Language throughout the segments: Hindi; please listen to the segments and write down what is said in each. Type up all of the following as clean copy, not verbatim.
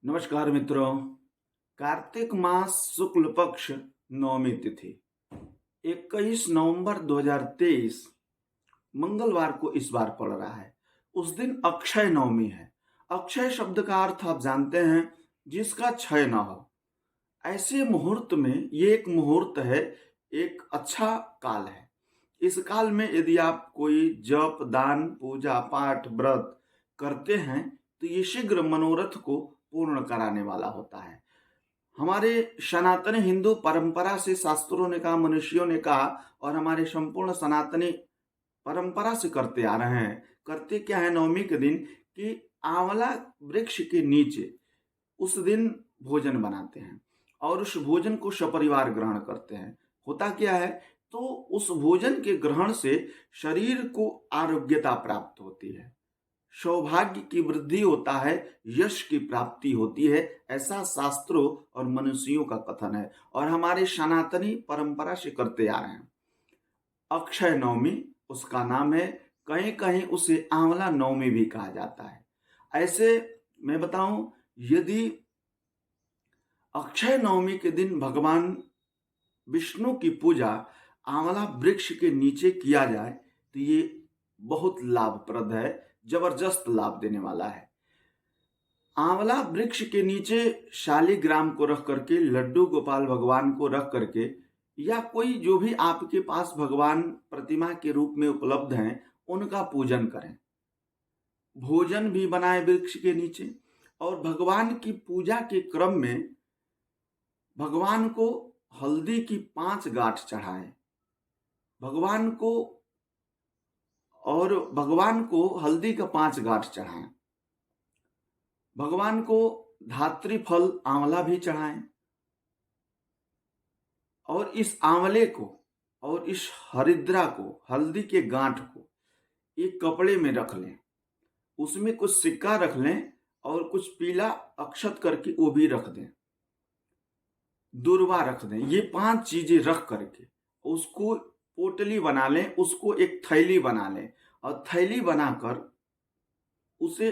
नमस्कार मित्रों। कार्तिक मास शुक्ल पक्ष नवमी तिथि 21 नवंबर 2023 मंगलवार को इस बार पड़ रहा है। उस दिन अक्षय नवमी है। अक्षय शब्द का अर्थ आप जानते हैं, जिसका क्षय न हो। ऐसे मुहूर्त में ये एक मुहूर्त है, एक अच्छा काल है। इस काल में यदि आप कोई जप, दान, पूजा पाठ, व्रत करते हैं तो ये शीघ्र मनोरथ को पूर्ण कराने वाला होता है। हमारे सनातनी हिंदू परंपरा से शास्त्रों ने कहा, मनुष्यों ने कहा और हमारे संपूर्ण सनातनी परंपरा से करते आ रहे हैं। करते क्या है नवमी के दिन कि आंवला वृक्ष के नीचे उस दिन भोजन बनाते हैं और उस भोजन को सपरिवार ग्रहण करते हैं। होता क्या है, तो उस भोजन के ग्रहण से शरीर को आरोग्यता प्राप्त होती है, सौभाग्य की वृद्धि होता है, यश की प्राप्ति होती है। ऐसा शास्त्रों और मनुष्यों का कथन है और हमारे सनातनी परंपरा से करते आ रहे हैं। अक्षय नवमी उसका नाम है। कहीं कहीं उसे आंवला नवमी भी कहा जाता है। ऐसे मैं बताऊं, यदि अक्षय नवमी के दिन भगवान विष्णु की पूजा आंवला वृक्ष के नीचे किया जाए तो ये बहुत लाभप्रद है, जबरदस्त लाभ देने वाला है। आंवला वृक्ष के नीचे शालिग्राम को रख करके, लड्डू गोपाल भगवान को रख करके, या कोई जो भी आपके पास भगवान प्रतिमा के रूप में उपलब्ध हैं उनका पूजन करें। भोजन भी बनाए वृक्ष के नीचे और भगवान की पूजा के क्रम में भगवान को हल्दी की 5 गांठ चढ़ाएं। भगवान को हल्दी का 5 गांठ चढ़ाएं। भगवान को धात्री फल आंवला भी चढ़ाएं और इस आंवले को और इस हरिद्रा को, हल्दी के गांठ को एक कपड़े में रख लें। उसमें कुछ सिक्का रख लें और कुछ पीला अक्षत करके वो भी रख दें, दूर्वा रख दें। ये 5 चीजें रख करके उसको पोटली बना लें, उसको एक थैली बना लें और थैली बनाकर उसे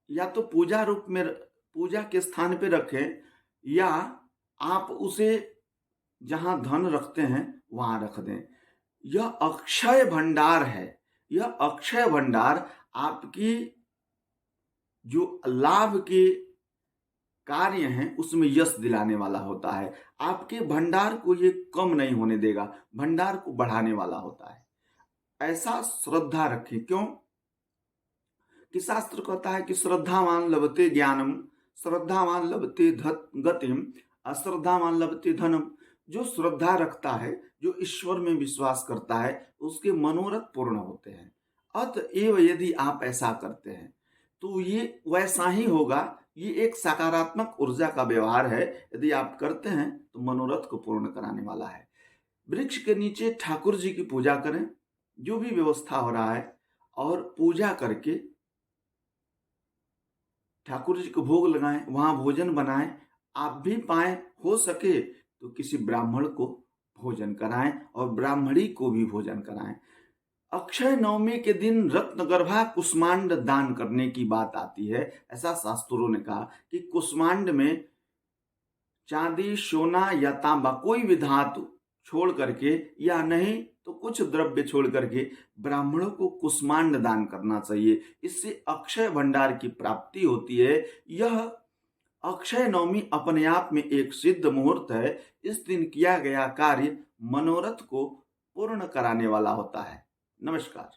या तो पूजा रूप में पूजा के स्थान पे रखें, या आप उसे जहां धन रखते हैं वहां रख दें। यह अक्षय भंडार है। यह अक्षय भंडार आपकी जो लाभ के कार्य हैं उसमें यश दिलाने वाला होता है। आपके भंडार को ये कम नहीं होने देगा, भंडार को बढ़ाने वाला होता है। ऐसा श्रद्धा रखें। क्यों कि शास्त्र कहता है कि श्रद्धावान लभते ज्ञानम, श्रद्धावान लभते गतिम, अश्रद्धावान लभते धनम। जो श्रद्धा रखता है, जो ईश्वर में विश्वास करता है, उसके मनोरथ पूर्ण होते हैं। अतएव यदि आप ऐसा करते हैं तो ये वैसा ही होगा। ये एक सकारात्मक ऊर्जा का व्यवहार है। यदि आप करते हैं तो मनोरथ को पूर्ण कराने वाला है। वृक्ष के नीचे ठाकुर जी की पूजा करें, जो भी व्यवस्था हो रहा है, और पूजा करके ठाकुर जी को भोग लगाएं, वहां भोजन बनाएं। आप भी पाए, हो सके तो किसी ब्राह्मण को भोजन कराएं और ब्राह्मणी को भी भोजन कराएं। अक्षय नवमी के दिन रत्नगर्भा कुष्मांड दान करने की बात आती है। ऐसा शास्त्रों ने कहा कि कुष्मांड में चांदी, सोना या तांबा कोई भी धातु छोड़ करके, या नहीं तो कुछ द्रव्य छोड़ करके ब्राह्मणों को कुष्मांड दान करना चाहिए। इससे अक्षय भंडार की प्राप्ति होती है। यह अक्षय नवमी अपने आप में एक सिद्ध मुहूर्त है। इस दिन किया गया कार्य मनोरथ को पूर्ण कराने वाला होता है। नमस्कार।